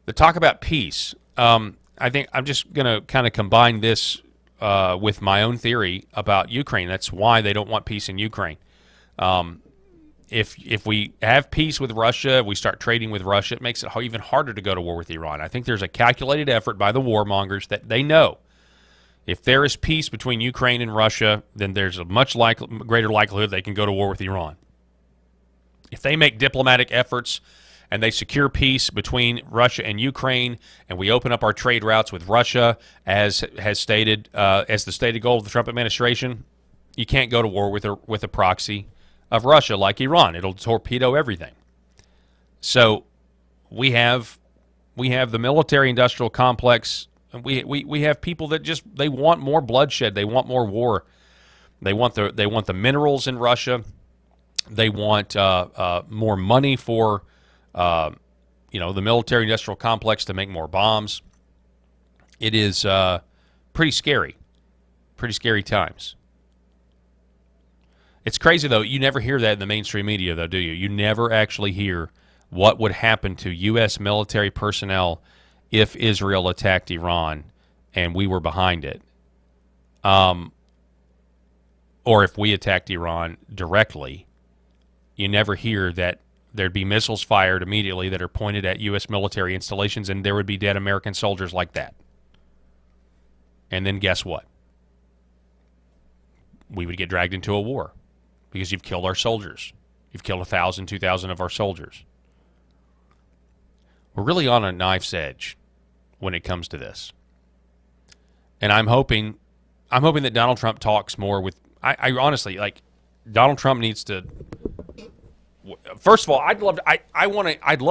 The talk about peace, I think I'm just going to kind of combine this with my own theory about Ukraine. That's why they don't want peace in Ukraine. If we have peace with Russia, we start trading with Russia, it makes it even harder to go to war with Iran. I think there's a calculated effort by the warmongers that they know if there is peace between Ukraine and Russia, then there's a much greater likelihood they can go to war with Iran. If they make diplomatic efforts and they secure peace between Russia and Ukraine, and we open up our trade routes with Russia, as has stated, as the stated goal of the Trump administration, you can't go to war with a proxy of Russia like Iran. It'll torpedo everything. So we have the military-industrial complex. We have people that just they want more bloodshed. They want more war. They want the minerals in Russia. They want more money for the military-industrial complex to make more bombs. It is pretty scary times. It's crazy, though. You never hear that in the mainstream media, though, do you? You never actually hear what would happen to U.S. military personnel if Israel attacked Iran and we were behind it. Or if we attacked Iran directly. You never hear that there'd be missiles fired immediately that are pointed at U.S. military installations, and there would be dead American soldiers like that. And then guess what? We would get dragged into a war because you've killed our soldiers. You've killed 1,000, 2,000 of our soldiers. We're really on a knife's edge when it comes to this. And I'm hoping that Donald Trump talks more with... I honestly, Donald Trump needs to... First of all, I'd love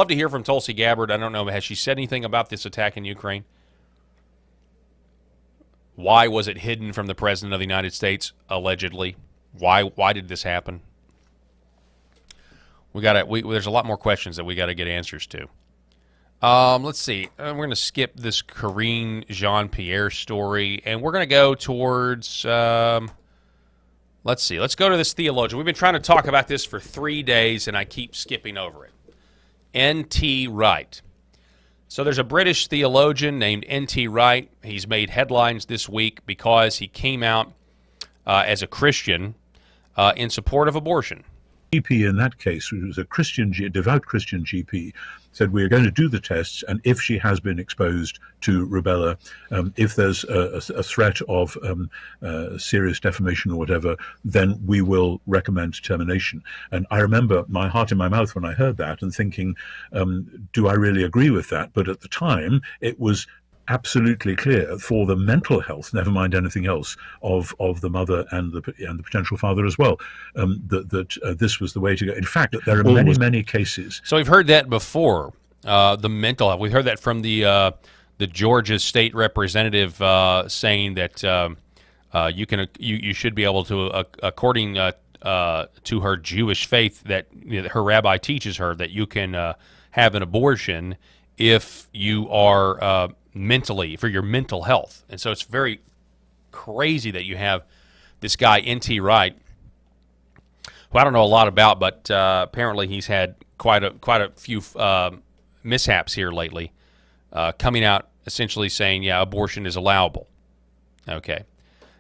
to hear from Tulsi Gabbard. I don't know, has she said anything about this attack in Ukraine? Why was it hidden from the President of the United States, allegedly? Why did this happen? There's a lot more questions that we got to get answers to. Let's see. We're going to skip this Karine Jean-Pierre story, and we're going to go towards... let's see. Let's go to this theologian. We've been trying to talk about this for 3 days, and I keep skipping over it. N.T. Wright. So there's a British theologian named N.T. Wright. He's made headlines this week because he came out as a Christian in support of abortion. GP in that case, who was a devout Christian GP, said we're going to do the tests, and if she has been exposed to rubella, if there's a threat of serious defamation or whatever, then we will recommend termination. And I remember my heart in my mouth when I heard that and thinking, do I really agree with that? But at the time, it was absolutely clear for the mental health, never mind anything else, of the mother and the potential father as well, that this was the way to go. In fact, there are many cases. So we've heard that before. The mental health. We've heard that from the Georgia state representative saying that you should be able to, according to her Jewish faith, that her rabbi teaches her that you can have an abortion if you are mentally, for your mental health. And so it's very crazy that you have this guy N.T. Wright, who I don't know a lot about, but apparently he's had quite a few mishaps here lately, coming out essentially saying, yeah, abortion is allowable. Okay.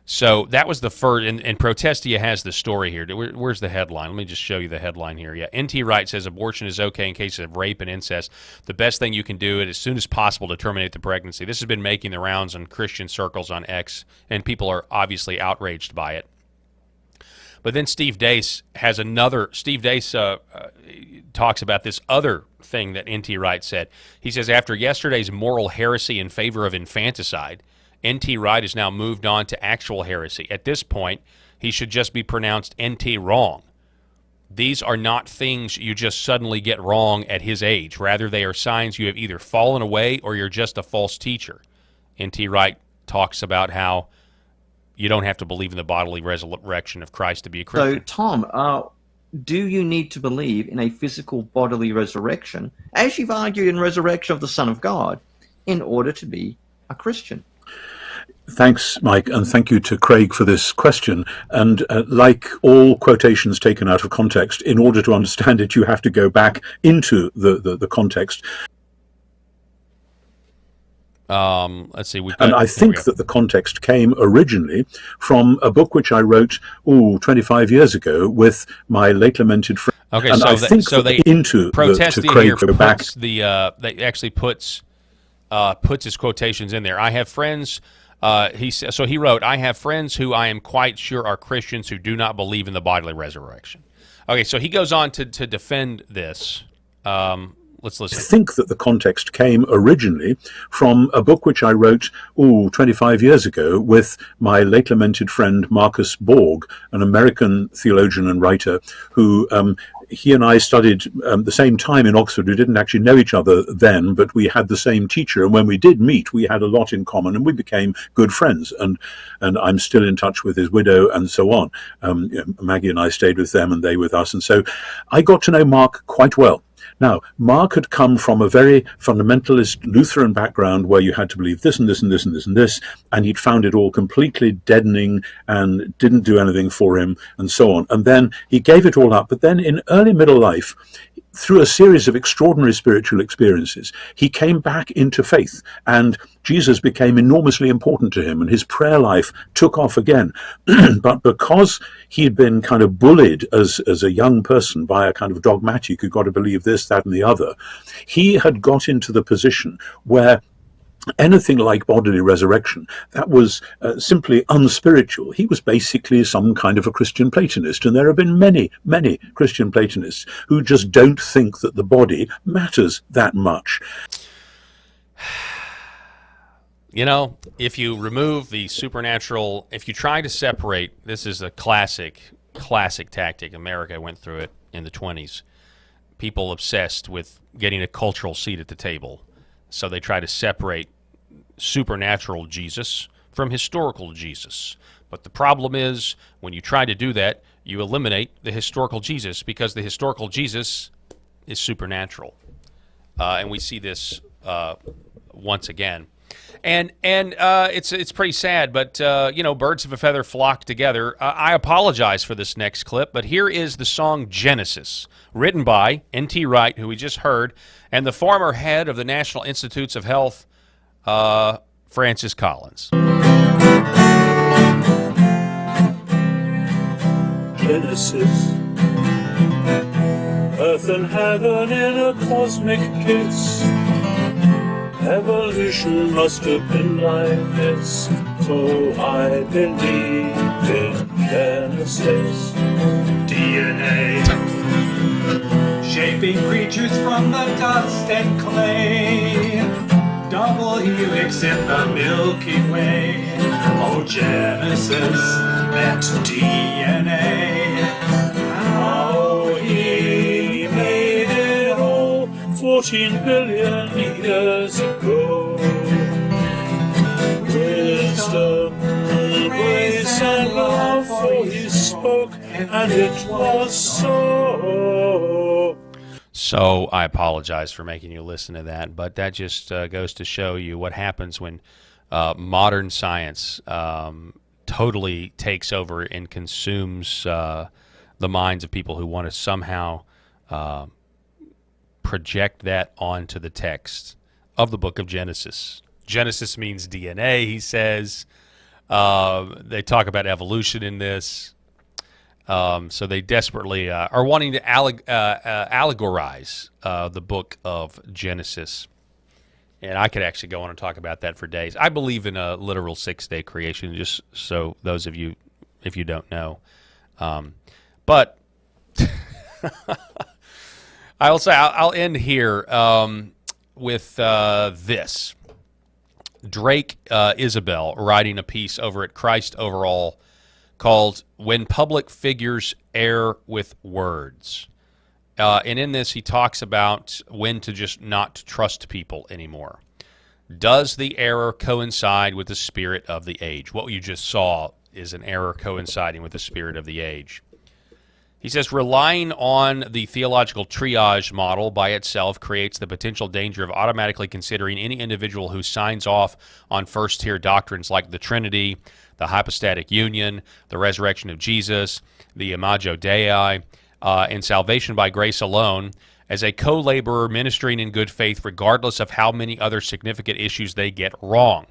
So that was the first, and Protestia has the story here. Where's the headline? Let me just show you the headline here. Yeah, N.T. Wright says abortion is okay in cases of rape and incest. The best thing you can do is as soon as possible to terminate the pregnancy. This has been making the rounds in Christian circles on X, and people are obviously outraged by it. But then Steve Deace has another. Steve Deace talks about this other thing that N.T. Wright said. He says, after yesterday's moral heresy in favor of infanticide, N.T. Wright has now moved on to actual heresy. At this point, he should just be pronounced N.T. wrong. These are not things you just suddenly get wrong at his age. Rather, they are signs you have either fallen away or you're just a false teacher. N.T. Wright talks about how you don't have to believe in the bodily resurrection of Christ to be a Christian. So, Tom, do you need to believe in a physical bodily resurrection, as you've argued in resurrection of the Son of God, in order to be a Christian? Thanks, Mike, and thank you to Craig for this question. And like all quotations taken out of context, in order to understand it, you have to go back into the context. Let's see. And I think that the context came originally from a book which I wrote 25 years ago with my late lamented friend. Okay, and so I think so they into Protestia to Craig here go back. puts the they actually puts his quotations in there. I have friends. He wrote, I have friends who I am quite sure are Christians who do not believe in the bodily resurrection. Okay, so he goes on to defend this. Let's listen. I think that the context came originally from a book which I wrote 25 years ago with my late lamented friend Marcus Borg, an American theologian and writer who he and I studied the same time in Oxford. We didn't actually know each other then, but we had the same teacher, and when we did meet, we had a lot in common, and we became good friends. And I'm still in touch with his widow, and so on. Maggie and I stayed with them, and they with us, and so I got to know Mark quite well. Now, Mark had come from a very fundamentalist Lutheran background where you had to believe this and this and this and this and this, and he'd found it all completely deadening and didn't do anything for him, and so on. And then he gave it all up. But then in early middle life, through a series of extraordinary spiritual experiences, he came back into faith, and Jesus became enormously important to him, and his prayer life took off again. But because he'd been kind of bullied as a young person by a kind of dogmatic, you've got to believe this, that, and the other, he had got into the position where anything like bodily resurrection, that was simply unspiritual. He was basically some kind of a Christian Platonist, and there have been many, many Christian Platonists who just don't think that the body matters that much. You know, if you remove the supernatural, if you try to separate, this is a classic tactic. America went through it in the 1920s. People obsessed with getting a cultural seat at the table. So they try to separate supernatural Jesus from historical Jesus. But the problem is, when you try to do that, you eliminate the historical Jesus, because the historical Jesus is supernatural. And we see this once again. And it's pretty sad, but birds of a feather flock together. I apologize for this next clip, but here is the song Genesis, written by N.T. Wright, who we just heard, and the former head of the National Institutes of Health, Francis Collins. Genesis, earth and heaven in a cosmic kiss. Evolution must have been like this, so I believe in Genesis. DNA, shaping creatures from the dust and clay. Double helix in the Milky Way. Oh, Genesis meant DNA. How he made it all 14 billion years ago. Wisdom, grace, and love, for he spoke, and it was so. So I apologize for making you listen to that, but that just goes to show you what happens when modern science totally takes over and consumes the minds of people who want to somehow project that onto the text of the book of Genesis. Genesis means DNA, he says. They talk about evolution in this. So they desperately are wanting to allegorize the book of Genesis. And I could actually go on and talk about that for days. I believe in a literal 6-day creation, just so those of you, if you don't know. But I'll end here with this. Drake Isabel writing a piece over at Christ Overall called "When Public Figures Err with Words." And in this, he talks about when to just not trust people anymore. Does the error coincide with the spirit of the age? What you just saw is an error coinciding with the spirit of the age. He says, relying on the theological triage model by itself creates the potential danger of automatically considering any individual who signs off on first-tier doctrines like the Trinity, the hypostatic union, the resurrection of Jesus, the imago Dei, and salvation by grace alone as a co-laborer ministering in good faith regardless of how many other significant issues they get wrong.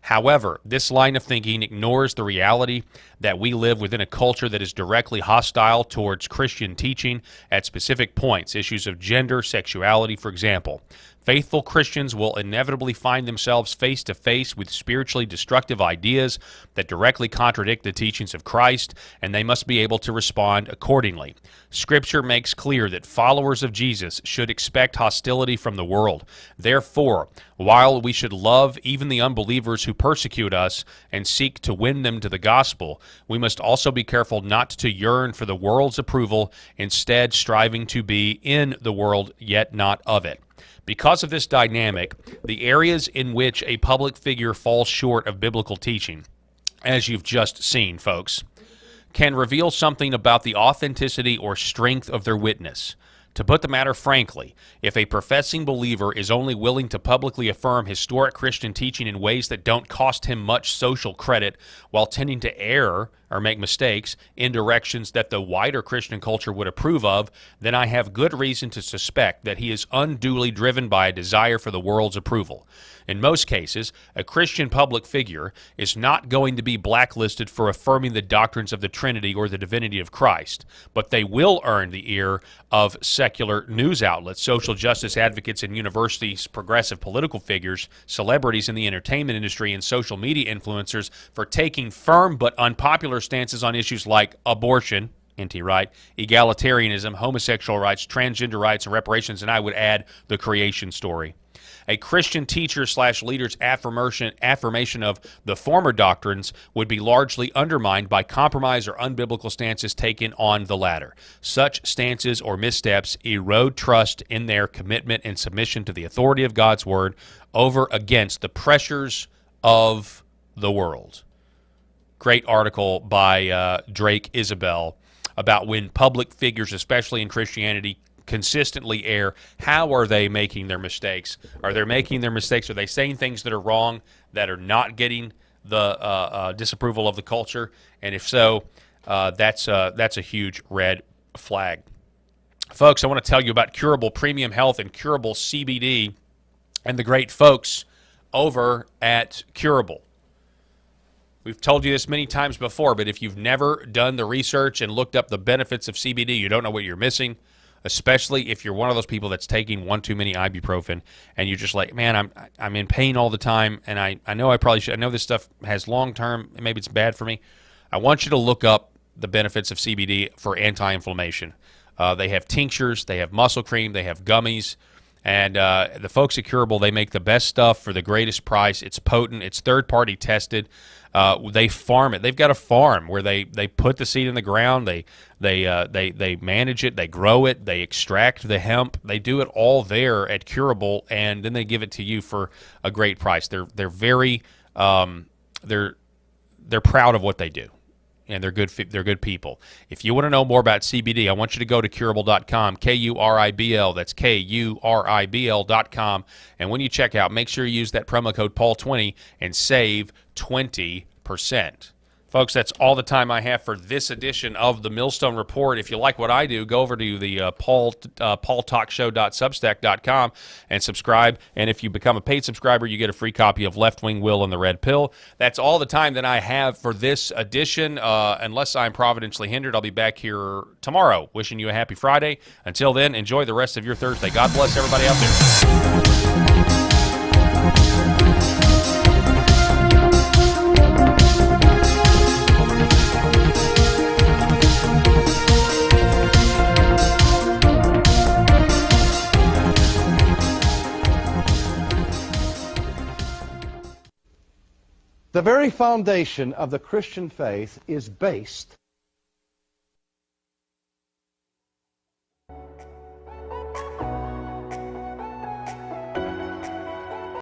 However, this line of thinking ignores the reality that we live within a culture that is directly hostile towards Christian teaching at specific points, issues of gender, sexuality, for example. Faithful Christians will inevitably find themselves face to face with spiritually destructive ideas that directly contradict the teachings of Christ, and they must be able to respond accordingly. Scripture makes clear that followers of Jesus should expect hostility from the world. Therefore, while we should love even the unbelievers who persecute us and seek to win them to the gospel, we must also be careful not to yearn for the world's approval, instead striving to be in the world yet not of it. Because of this dynamic, the areas in which a public figure falls short of biblical teaching, as you've just seen, folks, can reveal something about the authenticity or strength of their witness. To put the matter frankly, if a professing believer is only willing to publicly affirm historic Christian teaching in ways that don't cost him much social credit while tending to err or make mistakes in directions that the wider Christian culture would approve of, then I have good reason to suspect that he is unduly driven by a desire for the world's approval. In most cases, a Christian public figure is not going to be blacklisted for affirming the doctrines of the Trinity or the divinity of Christ, but they will earn the ear of secular news outlets, social justice advocates and universities, progressive political figures, celebrities in the entertainment industry, and social media influencers for taking firm but unpopular stances on issues like abortion, anti-right, egalitarianism, homosexual rights, transgender rights, and reparations, and I would add the creation story. A Christian teacher/leader's affirmation of the former doctrines would be largely undermined by compromise or unbiblical stances taken on the latter. Such stances or missteps erode trust in their commitment and submission to the authority of God's word over against the pressures of the world. Great article by Drake Isabel about when public figures, especially in Christianity, consistently err. How are they making their mistakes? Are they making their mistakes? Are they saying things that are wrong, that are not getting the disapproval of the culture? And if so, that's a huge red flag. Folks, I want to tell you about Curable Premium Health and Curable CBD and the great folks over at Curable. We've told you this many times before, but if you've never done the research and looked up the benefits of CBD, you don't know what you're missing. Especially if you're one of those people that's taking one too many ibuprofen and you're just like, man, I'm in pain all the time, and I know I probably should. I know this stuff has long-term, maybe it's bad for me. I want you to look up the benefits of CBD for anti-inflammation. They have tinctures, they have muscle cream, they have gummies, and the folks at Curable, they make the best stuff for the greatest price. It's potent, it's third-party tested. They farm it. They've got a farm where they put the seed in the ground. They manage it. They grow it. They extract the hemp. They do it all there at Curable, and then they give it to you for a great price. They're very they're proud of what they do, and they're good people. If you want to know more about CBD, I want you to go to curable.com, Kuribl. That's Kuribl.com. And when you check out, make sure you use that promo code Paul20 and save 20%. Folks, that's all the time I have for this edition of the Millstone Report. If you like what I do, go over to the paultalkshow.substack.com and subscribe. And if you become a paid subscriber, you get a free copy of Left Wing Will and the Red Pill. That's all the time that I have for this edition. Unless I'm providentially hindered, I'll be back here tomorrow. Wishing you a happy Friday. Until then, enjoy the rest of your Thursday. God bless everybody out there. The very foundation of the Christian faith is based